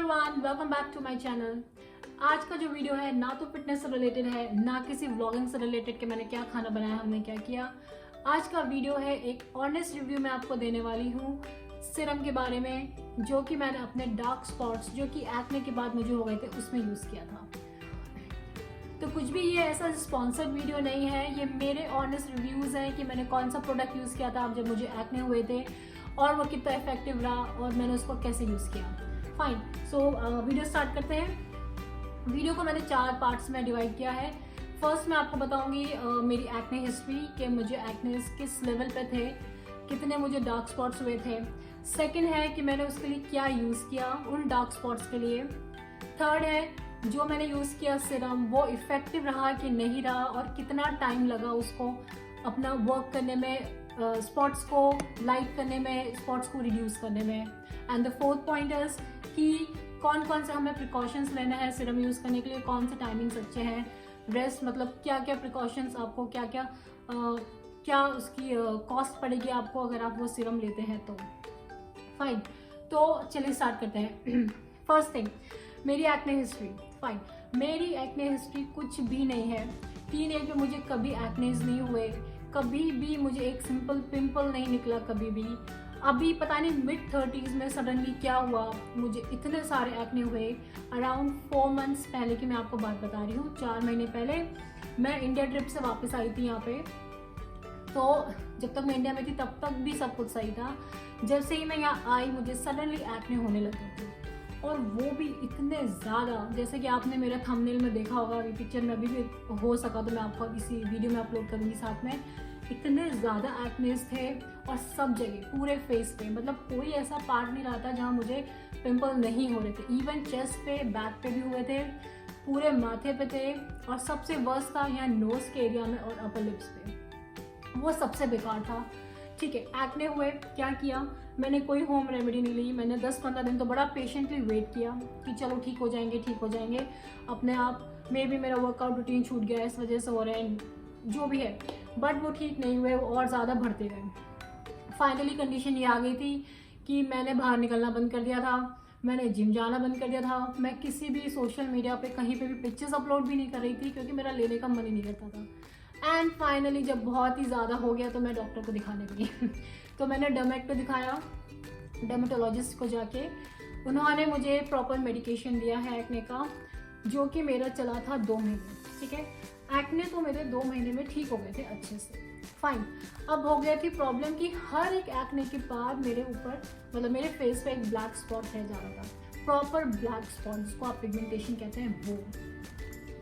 Everyone, welcome back to my channel. आज का जो वीडियो है ना तो फिटनेस से रिलेटेड है ना किसी व्लॉगिंग से रिलेटेड कि मैंने क्या खाना बनाया, हमने क्या किया। आज का वीडियो है एक ऑनेस्ट रिव्यू मैं आपको देने वाली हूँ सिरम के बारे में, जो कि मैंने अपने डार्क स्पॉट्स जो कि एक्ने के बाद मुझे हो गए थे उसमें यूज़ किया था। तो कुछ भी ये ऐसा स्पॉन्सर्ड वीडियो नहीं है, ये मेरे ऑनेस्ट रिव्यूज़ हैं कि मैंने कौन सा प्रोडक्ट यूज़ किया था जब मुझे एक्ने हुए थे और वो कितना इफेक्टिव रहा और मैंने उसको कैसे यूज़ किया। फाइन, सो वीडियो स्टार्ट करते हैं। वीडियो को मैंने 4 पार्ट्स में डिवाइड किया है। फर्स्ट मैं आपको बताऊंगी मेरी एक्ने हिस्ट्री कि मुझे एक्ने किस लेवल पे थे, कितने मुझे डार्क स्पॉट्स हुए थे। सेकंड है कि मैंने उसके लिए क्या यूज़ किया उन डार्क स्पॉट्स के लिए। थर्ड है जो मैंने यूज़ किया सिरम वो इफ़ेक्टिव रहा कि नहीं रहा और कितना टाइम लगा उसको अपना वर्क करने में, स्पॉट्स को लाइट करने में, स्पॉट्स को रिड्यूस करने में। And the fourth point is कि कौन कौन से हमें प्रिकॉशंस लेने हैं सिरम यूज़ करने के लिए, कौन से टाइमिंग्स अच्छे हैं, रेस्ट मतलब क्या क्या प्रिकॉशंस आपको क्या उसकी कॉस्ट पड़ेगी आपको अगर आप वो सिरम लेते हैं तो। फाइन, तो चलिए स्टार्ट करते हैं। फर्स्ट थिंग, मेरी एक्ने हिस्ट्री। फाइन, मेरी एक्ने हिस्ट्री कुछ भी नहीं है। टीन एज में मुझे कभी एक्नेज नहीं हुए, कभी भी मुझे एक सिंपल पिंपल नहीं निकला कभी भी। अभी पता नहीं मिड-30s में सडनली क्या हुआ, मुझे इतने सारे एक्ने हुए। अराउंड 4 मंथ्स पहले की मैं आपको बात बता रही हूँ, 4 महीने पहले मैं इंडिया ट्रिप से वापस आई थी यहाँ पे। तो जब तक मैं इंडिया में थी तब तक भी सब कुछ सही था। जब से ही मैं यहाँ आई मुझे सडनली एक्ने होने लगे थे, और वो भी इतने ज़्यादा, जैसे कि आपने मेरा थंबनेल में देखा होगा, अभी पिक्चर में अभी भी हो सका तो मैं आपको इसी वीडियो में अपलोड करूँगी साथ में। इतने ज़्यादा एक्नेस थे और सब जगह पूरे फेस पे, मतलब कोई ऐसा पार्ट नहीं रहा था जहाँ मुझे पिंपल नहीं हो रहे थे। इवन चेस्ट पे, बैक पे भी हुए थे, पूरे माथे पे थे, और सबसे वर्स्ट था यहाँ नोज के एरिया में और अपर लिप्स पे, वो सबसे बेकार था। ठीक है, एक्ने हुए, क्या किया मैंने, कोई होम रेमेडी नहीं ली। मैंने 10-15 दिन तो बड़ा पेशेंटली वेट किया कि चलो ठीक हो जाएंगे अपने आप। मे भी मेरा वर्कआउट रूटीन छूट गया इस वजह से हो रहे हैं, जो भी है, बट वो ठीक नहीं हुए, वो और ज़्यादा बढ़ते गए। फाइनली कंडीशन ये आ गई थी कि मैंने बाहर निकलना बंद कर दिया था, मैंने जिम जाना बंद कर दिया था, मैं किसी भी सोशल मीडिया पे कहीं पे भी पिक्चर्स अपलोड भी नहीं कर रही थी क्योंकि मेरा लेने का मन ही नहीं करता था। एंड फाइनली जब बहुत ही ज़्यादा हो गया तो मैं डॉक्टर को दिखाने गई। तो मैंने डर्मेट पे दिखाया, डर्मेटोलॉजिस्ट को जाके। उन्होंने मुझे प्रॉपर मेडिकेशन दिया है एक्ने का, जो कि मेरा चला था 2 महीने। ठीक है, एक्ने तो मेरे 2 महीने में ठीक हो गए थे अच्छे से। फाइन, अब हो गया थी प्रॉब्लम कि हर एक एक्ने के बाद मेरे ऊपर, मतलब मेरे फेस पे एक ब्लैक स्पॉट रह जा रहा था, प्रॉपर ब्लैक स्पॉट जिसको आप पिगमेंटेशन कहते हैं वो।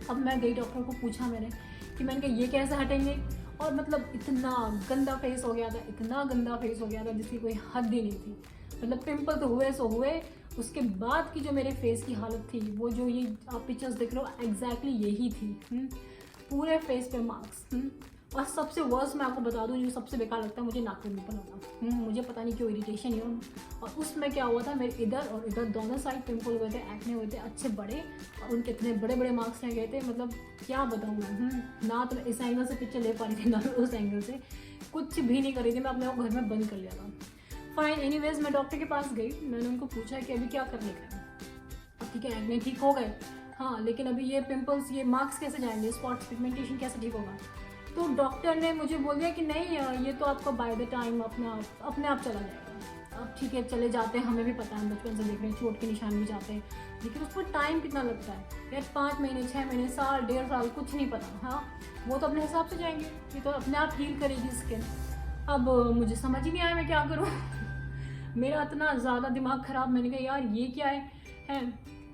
अब मैं गई डॉक्टर को पूछा मैंने कि मैंने कहा ये कैसे हटेंगे, और मतलब इतना गंदा फेस हो गया था, इतना गंदा फेस हो गया था जिसकी कोई हद ही नहीं थी। मतलब पिंपल तो हुए सो हुए, उसके बाद की जो मेरे फेस की हालत थी, वो जो ये आप पिक्चर्स देख रहे हो एग्जैक्टली यही थी। पूरे फेस पे मार्क्स। और सबसे वर्स्ट मैं आपको बता दूं, जो सबसे बेकार लगता है मुझे, नाक पे पिंपल होता। मुझे पता नहीं क्यों इरिटेशन ही हो। और उसमें क्या हुआ था, मेरे इधर और इधर दोनों साइड पिंपल हुए थे, एक्ने हुए थे अच्छे बड़े, और उनके इतने बड़े बड़े मार्क्स रह गए थे, मतलब क्या बताऊँ मैं। ना तो मैं इस एंगल से पिक्चर ले पा रही थी ना उस एंगल से, कुछ भी नहीं कर रही थी, मैं अपने आप घर में बंद कर लिया था। फाइन, एनीवेज मैं डॉक्टर के पास गई, मैंने उनको पूछा कि अभी क्या करने का है। ठीक है, एक्ने ठीक हो गए, हाँ, लेकिन अभी ये पिंपल्स, ये मार्क्स कैसे जाएंगे, स्पॉट्स, पिगमेंटेशन कैसे ठीक होगा। तो डॉक्टर ने मुझे बोल दिया कि नहीं, ये तो आपका बाय द टाइम अपने आप चला जाएगा। अब ठीक है, चले जाते हैं, हमें भी पता है, हम बचपन से देख रहे हैं, चोट के निशान भी जाते हैं, लेकिन उसको टाइम कितना लगता है यार, 5 महीने, 6 महीने, साल, 1.5 साल, कुछ नहीं पता। हाँ, वो तो अपने हिसाब से जाएंगे, ये तो अपने आप हील करेगी स्किन। अब मुझे समझ ही नहीं आया मैं क्या करूँ। मेरा इतना ज़्यादा दिमाग ख़राब, मैंने कहा यार ये क्या है।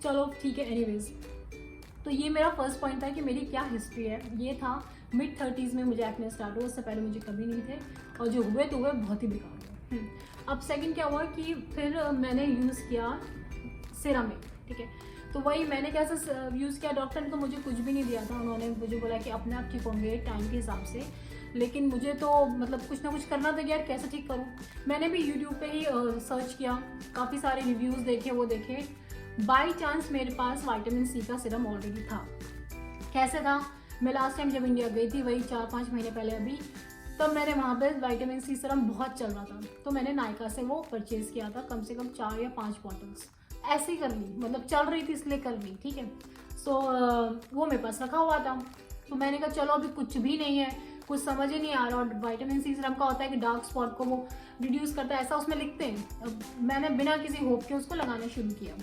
चलो ठीक है, एनीवेज। तो ये मेरा फर्स्ट पॉइंट था कि मेरी क्या हिस्ट्री है। ये था मिड-30s में मुझे एक्ने स्टार्ट हुआ, उससे पहले मुझे कभी नहीं थे, और जो हुए तो हुए बहुत ही बेकार हुए। अब सेकंड क्या हुआ कि फिर मैंने यूज़ किया सिरम। ठीक है, तो वही मैंने कैसे यूज़ किया, डॉक्टर ने तो मुझे कुछ भी नहीं दिया था, उन्होंने मुझे बोला कि अपने आप ठीक होंगे टाइम के हिसाब से, लेकिन मुझे तो मतलब कुछ ना कुछ करना था यार, कैसे ठीक करूँ। मैंने भी यूट्यूब पे ही सर्च किया, काफ़ी सारे रिव्यूज़ देखे, वो देखे। बाई चांस मेरे पास विटामिन सी का सिरम ऑलरेडी था। कैसे था, मैं लास्ट टाइम जब इंडिया गई थी, वही 4-5 महीने पहले अभी, तब मैंने वहाँ पे विटामिन सी सिरम बहुत चल रहा था, तो मैंने नायका से वो परचेज़ किया था, कम से कम 4 या 5 बॉटल्स। ऐसे ही कर ली, मतलब चल रही थी इसलिए कर ली, ठीक है। सो वो मेरे पास रखा हुआ था, तो मैंने कहा चलो अभी कुछ भी नहीं है, कुछ समझ ही नहीं आ रहा। और विटामिन सी सीरम का होता है कि डार्क स्पॉट को वो रिड्यूस करता है, ऐसा उसमें लिखते हैं। अब मैंने बिना किसी होप के उसको लगाना शुरू किया,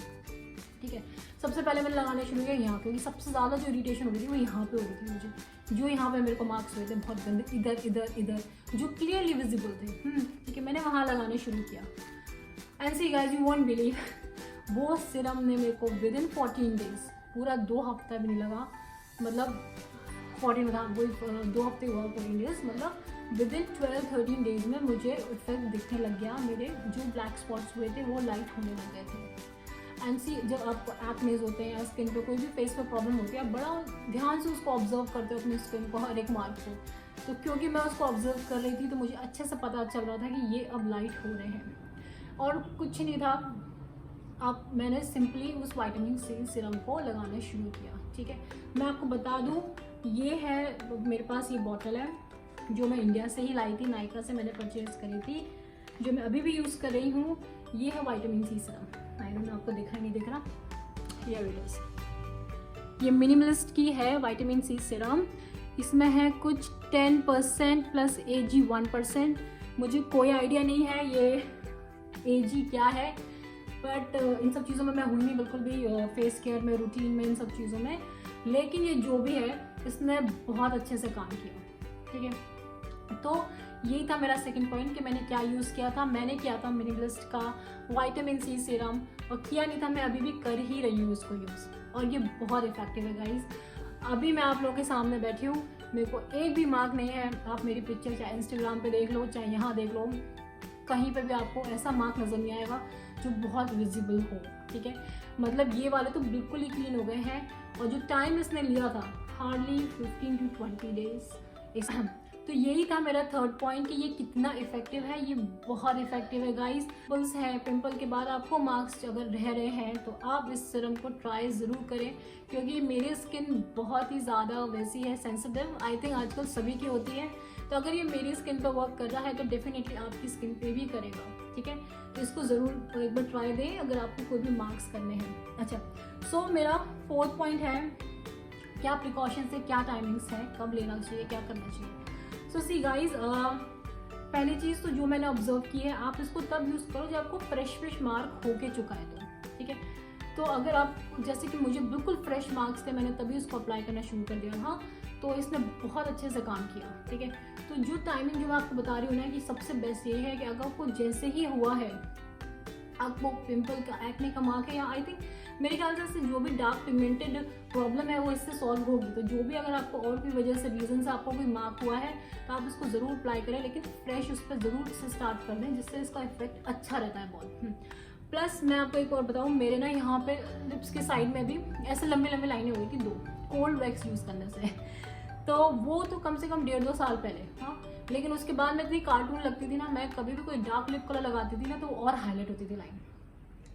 ठीक है। सबसे पहले मैंने लगाना शुरू किया यहाँ पे, क्योंकि सबसे ज़्यादा जो इरिटेशन हो रही थी वो यहाँ पे हो रही थी मुझे, जो यहाँ पे मेरे को मार्क्स हुए थे बहुत गंदे, इधर इधर इधर, जो क्लियरली विजिबल थे, ठीक है। मैंने वहाँ लगाना शुरू किया and see guys, you won't believe, वो सिरम ने मेरे को विद इन 14 डेज, पूरा 2 हफ्ता भी नहीं लगा, मतलब 14 वही 2 हफ्ते हुआ, 14 डेज, मतलब विद इन 12-13 डेज में मुझे इफेक्ट दिखने लग गया। मेरे जो ब्लैक स्पॉट्स हुए थे वो लाइट होने लग गए थे। एंड सी, जब आप एक्नेज होते हैं या स्किन पे कोई भी फेस पे प्रॉब्लम होती है, आप बड़ा ध्यान से उसको ऑब्जर्व करते हो अपनी स्किन को, हर एक मार्क को। तो क्योंकि मैं उसको ऑब्जर्व कर रही थी तो मुझे अच्छे से पता चल रहा था कि ये अब लाइट हो रहे हैं। और कुछ नहीं था, अब मैंने सिंपली उस विटामिन सी सीरम को लगाना शुरू किया, ठीक है। मैं आपको बता दूं, ये है मेरे पास, ये बॉटल है जो मैं इंडिया से ही लाई थी, नायका से मैंने परचेज करी थी, जो मैं अभी भी यूज़ कर रही हूँ। ये है vitamin C serum, I don't know आपको दिख रहा नहीं दिख रहा, ये मिनिमलिस्ट की है विटामिन सी सीरम। इसमें है कुछ 10% प्लस AG 1%। मुझे कोई आइडिया नहीं है ये AG क्या है, बट इन सब चीज़ों में मैं हूँ नहीं बिल्कुल भी, फेस केयर में, रूटीन में, इन सब चीज़ों में। लेकिन ये जो भी है इसने बहुत अच्छे से काम किया, ठीक है। तो यही था मेरा सेकंड पॉइंट कि मैंने क्या यूज़ किया था। मैंने किया था मिनिमलिस्ट का विटामिन सी सीरम, और किया नहीं था, मैं अभी भी कर ही रही हूँ इसको यूज़, और ये बहुत इफेक्टिव है गाइज। अभी मैं आप लोगों के सामने बैठी हूँ, मेरे को एक भी मार्क नहीं है। आप मेरी पिक्चर चाहे इंस्टाग्राम पे देख लो, चाहे यहाँ देख लो, कहीं पे भी आपको ऐसा मार्क नज़र नहीं आएगा जो बहुत विजिबल हो, ठीक है। मतलब ये वाले तो बिल्कुल ही क्लीन हो गए हैं, और जो टाइम इसने लिया था हार्डली 15 to 20 डेज। तो यही था मेरा थर्ड पॉइंट कि ये कितना इफेक्टिव है। ये बहुत इफेक्टिव है गाइस। पिंपल्स है, पिंपल के बाद आपको मार्क्स अगर रह रहे हैं तो आप इस सीरम को ट्राई ज़रूर करें, क्योंकि मेरी स्किन बहुत ही ज़्यादा वैसी है, सेंसिटिव, आई थिंक आजकल सभी की होती है। तो अगर ये मेरी स्किन पर वर्क कर रहा है तो डेफिनेटली आपकी स्किन पे भी करेगा, ठीक है। तो इसको ज़रूर एक बार ट्राई दें अगर आपको कोई भी मार्क्स करने हैं। अच्छा, सो मेरा फोर्थ पॉइंट है क्या प्रिकॉशंस है, क्या टाइमिंग्स है, कब लेना चाहिए, क्या करना चाहिए। सो सी गाइज, पहली चीज़ तो जो मैंने ऑब्जर्व की है, आप इसको तब यूज़ करो जब आपको फ्रेश मार्क होके चुका है तो, ठीक है। तो अगर आप, जैसे कि मुझे बिल्कुल फ्रेश मार्क्स थे, मैंने तभी उसको अप्लाई करना शुरू कर दिया था, तो इसने बहुत अच्छे से काम किया, ठीक है। तो जो टाइमिंग जो मैं आपको बता रही हूँ ना, कि सबसे बेस्ट ये है कि अगर आपको जैसे ही हुआ है, आपको पिंपल का, एक्ने का मार्क है, या आई थिंक मेरे ख्याल से जो भी डार्क पिगमेंटेड प्रॉब्लम है वो इससे सॉल्व होगी। तो जो भी अगर आपको और भी वजह से, रीज़न से आपको कोई मार्क हुआ है, तो आप इसको ज़रूर अप्लाई करें, लेकिन फ्रेश उस पर ज़रूर से स्टार्ट कर दें, जिससे इसका इफेक्ट अच्छा रहता है बहुत। प्लस मैं आपको एक और बताऊँ, मेरे ना यहाँ पे लिप्स के साइड में भी ऐसे लंबी लंबी लाइनें हुई थी, 2 कोल्ड वैक्स यूज़ करने से। तो वो तो कम से कम 1.5-2 साल पहले, हाँ। लेकिन उसके बाद मैं इतनी कार्टून लगती थी ना, मैं कभी भी कोई डार्क लिप कलर लगाती थी ना तो और हाईलाइट होती थी लाइन।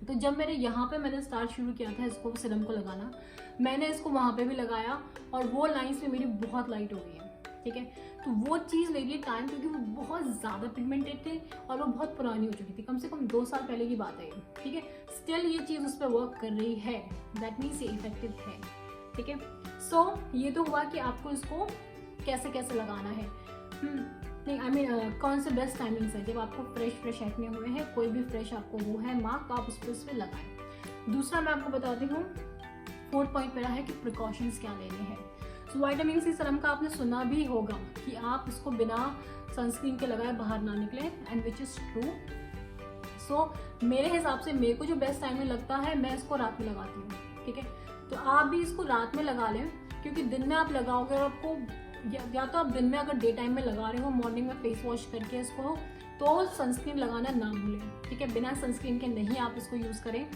तो जब मेरे यहाँ पे मैंने स्टार्ट शुरू किया था इसको, सीरम को लगाना, मैंने इसको वहाँ पे भी लगाया और वो लाइंस भी मेरी बहुत लाइट हो गई है, ठीक है। तो वो चीज़ ले रही टाइम, क्योंकि वो बहुत ज़्यादा पिगमेंटेड थे और वो बहुत पुरानी हो चुकी थी, कम से कम 2 साल पहले की बात है, ठीक है। स्टिल ये चीज़ उस पर वर्क कर रही है, दैट मीन्स ये इफेक्टिव है, ठीक है। सो ये तो हुआ कि आपको इसको कैसे कैसे लगाना है। नहीं, आई मीन कौन से बेस्ट टाइमिंग्स है जब आपको फ्रेश एक्ने हुए हैं, कोई भी फ्रेश आपको वो है मार्क, आप उस पर लगाएं। दूसरा मैं आपको बताती हूँ, फोर्थ पॉइंट मेरा है कि प्रिकॉशंस क्या लेने हैं। सो विटामिन सी सीरम का आपने सुना भी होगा कि आप इसको बिना सनस्क्रीन के लगाए बाहर ना निकले, एंड विच इज़ ट्रू। सो मेरे हिसाब से मेरे को जो बेस्ट टाइम में लगता है, मैं इसको रात में लगाती हूँ, ठीक है। तो आप भी इसको रात में लगा लें, क्योंकि दिन में आप लगाओगे और आपको, या तो आप दिन में अगर डे टाइम में लगा रहे हो, मॉर्निंग में फेस वॉश करके इसको, तो सनस्क्रीन लगाना ना भूलें, ठीक है। बिना सनस्क्रीन के नहीं आप इसको यूज़ करें,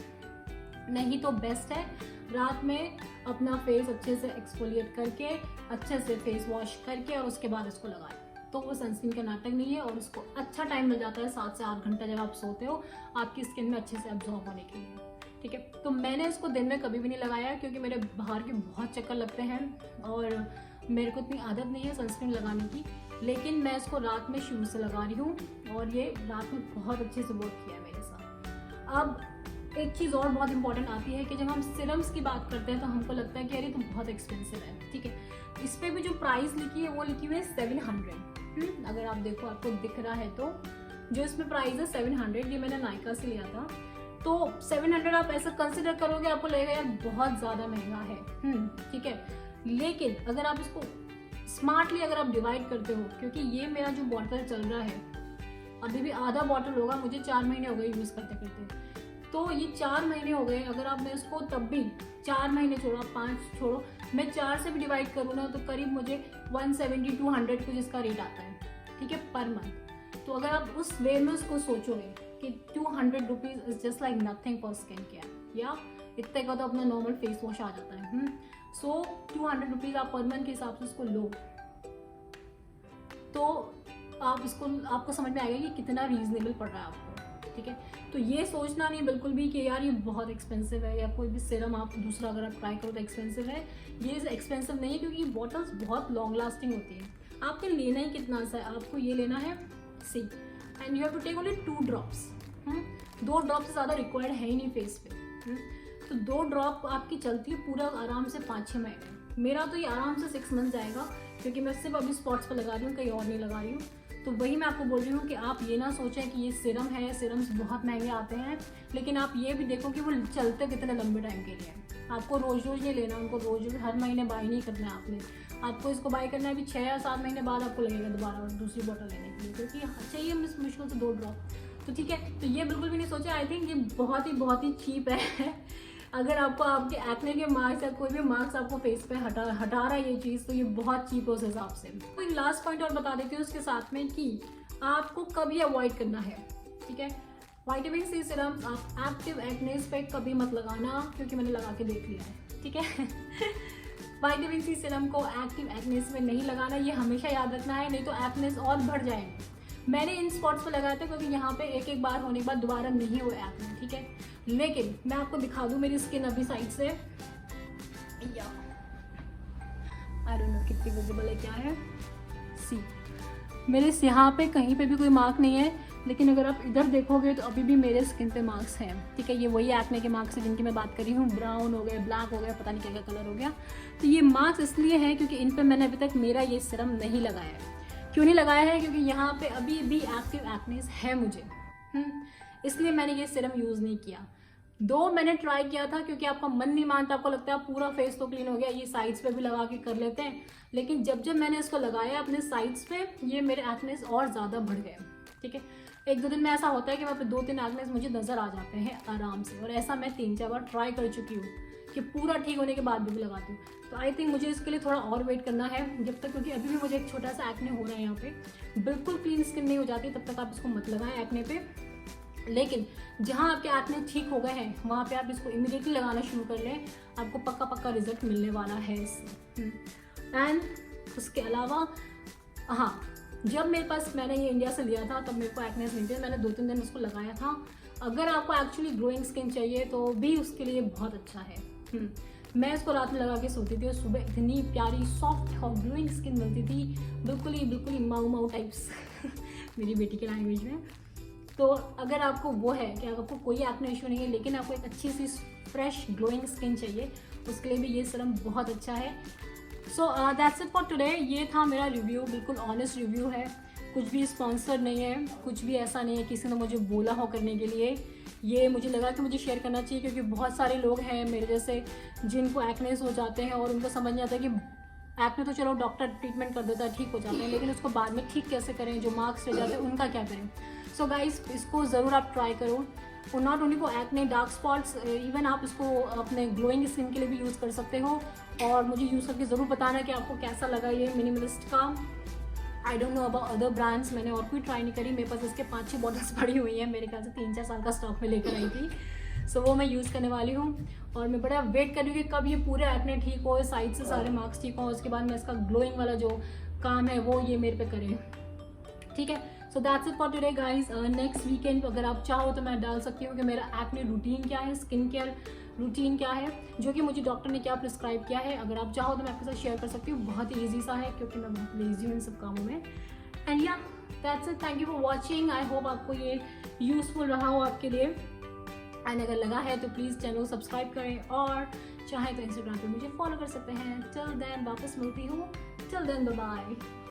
नहीं तो बेस्ट है रात में अपना फेस अच्छे से एक्सफोलिएट करके, अच्छे से फेस वॉश करके, और उसके बाद इसको लगाएं। तो वो सनस्क्रीन का नाटक नहीं है, और उसको अच्छा टाइम मिल जाता है, 7 से 8 घंटा जब आप सोते हो, आपकी स्किन में अच्छे से एब्जॉर्ब होने के लिए, ठीक है। तो मैंने इसको दिन में कभी भी नहीं लगाया, क्योंकि मेरे बाहर के बहुत चक्कर लगते हैं और मेरे को इतनी आदत नहीं है सनस्क्रीन लगाने की। लेकिन मैं इसको रात में शुरू से लगा रही हूँ, और ये रात में बहुत अच्छे से वर्क किया है मेरे साथ। अब एक चीज़ और बहुत इंपॉर्टेंट आती है कि जब हम सिरम्स की बात करते हैं तो हमको लगता है कि अरे तो बहुत एक्सपेंसिव है, ठीक है। इस पर भी जो प्राइस लिखी है वो लिखी हुई है 700। अगर आप देखो, आपको दिख रहा है तो जो इसमें प्राइस है 700, ये मैंने नायका से लिया था। तो 700 आप ऐसा कंसिडर करोगे, आपको लगेगा यार बहुत ज़्यादा महंगा है, ठीक है। लेकिन अगर आप इसको स्मार्टली अगर आप डिवाइड करते हो, क्योंकि ये मेरा जो बॉटल चल रहा है अभी भी आधा बॉटल होगा, मुझे 4 महीने हो गए यूज़ करते करते, तो ये 4 महीने हो गए। अगर आप मैं इसको तब भी 4 महीने छोड़ो, 5 छोड़ो, मैं 4 से भी डिवाइड करूँ ना तो करीब मुझे 170-200 कुछ इसका रेट आता है, ठीक है, पर मंथ। तो अगर आप उस वे में उसको सोचोगे कि 200 rupees is just like nothing for skin care, या इतने का तो अपना नॉर्मल फेस वॉश आ जाता है। सो 200 रुपीज़ आप पर मंथ के हिसाब से उसको लो तो आप इसको आपको समझ में आएगा कि कितना रीजनेबल पड़ रहा है आपको, ठीक है। तो ये सोचना नहीं बिल्कुल भी कि यार ये बहुत एक्सपेंसिव है, या कोई भी सीरम आप दूसरा अगर आप ट्राई करो तो एक्सपेंसिव है। ये एक्सपेंसिव नहीं है, क्योंकि बॉटल्स बहुत लॉन्ग लास्टिंग होती है। आपने लेना ही कितना सा है, आपको ये लेना है see, and you have to take only 2 drops. 2 drop से ज़्यादा रिक्वायर्ड है ही नहीं फेस पे। तो 2 ड्रॉप आपकी चलती है पूरा आराम से 5-6 महीने। मेरा तो ये आराम से 6 मंथ जाएगा, क्योंकि मैं सिर्फ अभी स्पॉट्स पर लगा रही हूँ, कहीं और नहीं लगा रही हूँ। तो वही मैं आपको बोल रही हूँ कि आप ये ना सोचें कि ये सीरम है, सीरम्स बहुत महंगे आते हैं, लेकिन आप ये भी देखो कि वो चलते कितने लंबे टाइम के लिए। आपको रोज़ रोज़ नहीं लेना, उनको रोज़ रोज़ हर महीने बाय नहीं करना है आपने। आपको इसको बाय करना है, अभी 6 या 7 महीने बाद आपको लगेगा दोबारा दूसरी बोतल लेने के लिए, क्योंकि चाहिए मुश्किल से 2 ड्रॉप। तो ठीक है, तो ये बिल्कुल भी नहीं सोचा। आई थिंक ये बहुत ही चीप है। अगर आपको आपके एक्ने के मार्क्स या कोई भी मार्क्स आपको फेस पे हटा रहा है ये चीज़, तो ये बहुत चीप है उस हिसाब से। कोई लास्ट पॉइंट और बता देती हूँ उसके साथ में कि आपको कभी अवॉइड करना है, ठीक है। विटामिन सी सीरम आप एक्टिव एक्नेस पे कभी मत लगाना, क्योंकि मैंने लगा के देख लिया है, ठीक है। विटामिन सी सीरम को एक्टिव एक्नेस में नहीं लगाना, ये हमेशा याद रखना है, नहीं तो एक्नेस और बढ़ जाएंगे। मैंने इन स्पॉट्स पर लगाया था क्योंकि यहाँ पे एक बार होने के बाद दोबारा नहीं हुआ एक्ने, ठीक है। लेकिन मैं आपको दिखा दूँ मेरी स्किन अभी साइड से, आई डोंट नो कितनी विजिबल है, क्या है, सी मेरे यहाँ पे कहीं पे भी कोई मार्क नहीं है, लेकिन अगर आप इधर देखोगे तो अभी भी मेरे स्किन पे मार्क्स हैं, ठीक है। ये वही एक्ने के मार्क्स हैं जिनकी मैं बात कर रही हूँ। ब्राउन हो गए, ब्लैक हो गया, पता नहीं क्या क्या कलर हो गया। तो ये मार्क्स इसलिए हैं क्योंकि इन पे मैंने अभी तक मेरा ये सीरम नहीं लगाया है। क्यों नहीं लगाया है? क्योंकि यहाँ पे अभी भी एक्टिव एक्नेस है मुझे, इसलिए मैंने ये सीरम यूज़ नहीं किया। 2 मैंने ट्राई किया था, क्योंकि आपका मन नहीं मानता, आपको लगता है पूरा फेस तो क्लीन हो गया, ये साइड्स पे भी लगा के कर लेते हैं। लेकिन जब मैंने इसको लगाया अपने साइड्स पे, ये मेरे एक्नेस और ज़्यादा बढ़ गए, ठीक है। 1-2 दिन में ऐसा होता है कि वहाँ पे 2-3 एक्नेस मुझे नज़र आ जाते हैं आराम से, और ऐसा मैं 3-4 बार ट्राई कर चुकी हूँ कि पूरा ठीक होने के बाद भी लगाती हूँ। तो आई थिंक मुझे इसके लिए थोड़ा और वेट करना है जब तक, क्योंकि अभी भी मुझे एक छोटा सा एक्ने हो रहा है यहाँ पे। बिल्कुल क्लीन स्किन नहीं हो जाती तब तक आप इसको मत लगाएं एक्ने पे। लेकिन जहाँ आपके एक्ने ठीक हो गए हैं वहाँ पे आप इसको इमीडिएटली लगाना शुरू कर लें, आपको पक्का रिजल्ट मिलने वाला है इससे। एंड उसके अलावा हाँ, जब मेरे पास मैंने ये इंडिया से लिया था तब मेरे को एक्नेस नहीं थे, मैंने 2-3 दिन उसको लगाया था। अगर आपको एक्चुअली ग्लोइंग स्किन चाहिए तो भी उसके लिए बहुत अच्छा है। मैं इसको रात में लगा के सोती थी और सुबह इतनी प्यारी सॉफ्ट और ग्लोइंग स्किन मिलती थी, बिल्कुल ही माऊ टाइप्स मेरी बेटी के लैंग्वेज में। तो अगर आपको वो है कि आपको कोई एक्ने इशू नहीं है लेकिन आपको एक अच्छी सी फ्रेश ग्लोइंग स्किन चाहिए, उसके लिए भी ये सीरम बहुत अच्छा है। So that's it for today. ये था मेरा रिव्यू, बिल्कुल ऑनेस्ट रिव्यू है, कुछ भी स्पॉन्सर्ड नहीं है, कुछ भी ऐसा नहीं है किसी ने मुझे बोला हो करने के लिए। ये मुझे लगा कि मुझे शेयर करना चाहिए, क्योंकि बहुत सारे लोग हैं मेरे जैसे जिनको एक्नेस हो जाते हैं और उनको समझ नहीं आता कि एक्ने तो चलो डॉक्टर ट्रीटमेंट कर देता है, ठीक हो जाते हैं, लेकिन उसको बाद में ठीक कैसे करें, जो मार्क्स रह जाते हैं उनका क्या करें। सो गाइस, इसको ज़रूर आप ट्राई करो। और not only for acne, dark spots, even आप इसको अपने ग्लोइंग स्किन के लिए भी यूज़ कर सकते हो। और मुझे यूज़ करके ज़रूर बताना कि आपको कैसा लगा ये मिनिमलिस्ट का। आई don't know about other brands, मैंने और कोई ट्राई नहीं करी। मेरे पास इसके 5-6 बॉटल्स पड़ी हुई हैं, मेरे ख्याल से 3-4 साल का स्टॉक में लेकर आई थी। सो वो मैं यूज़ करने वाली हूँ और मैं बड़ा वेट कर रही हूँ कि कब ये पूरे एक्ने ठीक हो, साइड से सारे मार्क्स ठीक हो, उसके बाद मैं इसका ग्लोइंग वाला जो काम है वो ये मेरे पे करें, ठीक है। So that's it for today guys. Next weekend अगर आप चाहो तो मैं डाल सकती हूँ कि मेरा एक्ने रूटीन क्या है, स्किन केयर रूटीन क्या है, जो कि मुझे डॉक्टर ने क्या प्रिस्क्राइब किया है। अगर आप चाहो तो मैं आपके साथ शेयर कर सकती हूँ। बहुत ही ईजी सा है क्योंकि मैं बहुत लेजी हूँ इन सब कामों में। एंड या that's it, thank you for watching. I hope आपको ये यूजफुल रहा हो आपके लिए। एंड अगर लगा है तो प्लीज़ चैनल को सब्सक्राइब करें और चाहे तो इंस्टाग्राम पे मुझे फॉलो कर सकते हैं। टिल देन वापस मिलती हूँ। Till then bye bye.